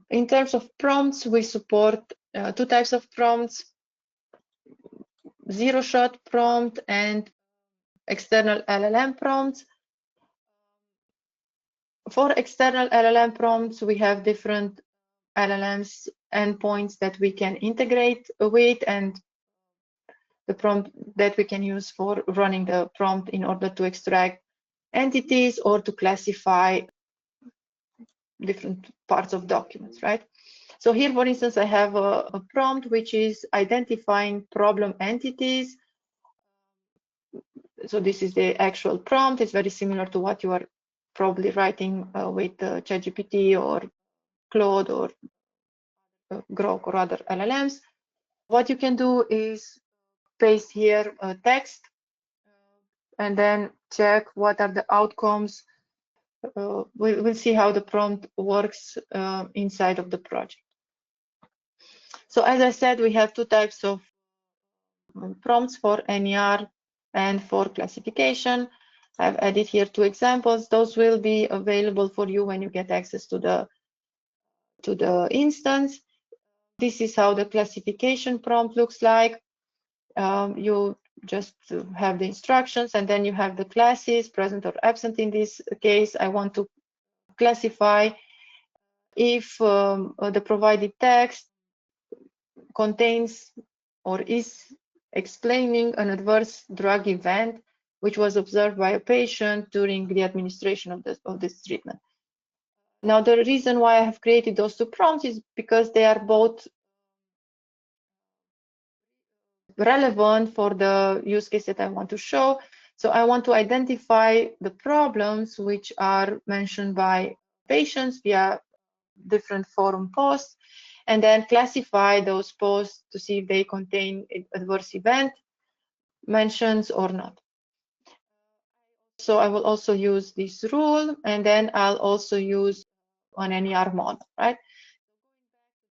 In terms of prompts, we support two types of prompts: zero-shot prompt and external LLM prompts. For external LLM prompts, we have different LLMs endpoints that we can integrate with, and the prompt that we can use for running the prompt in order to extract entities or to classify different parts of documents, right? So here, for instance, I have a prompt which is identifying problem entities. So this is the actual prompt. It's very similar to what you are probably writing with ChatGPT or Claude or Grok or other LLMs. What you can do is paste here a text and then check what are the outcomes. We'll see how the prompt works inside of the project. So as I said, we have two types of prompts for NER and for classification. I've added here two examples. Those will be available for you when you get access to the instance. This is how the classification prompt looks like. You just have the instructions, and then you have the classes, present or absent. In this case, I want to classify if the provided text contains or is explaining an adverse drug event which was observed by a patient during the administration of this treatment. Now, the reason why I have created those two prompts is because they are both relevant for the use case that I want to show. So I want to identify the problems which are mentioned by patients via different forum posts, and then classify those posts to see if they contain adverse event mentions or not. So I will also use this rule, and then I'll also use an NER model, right?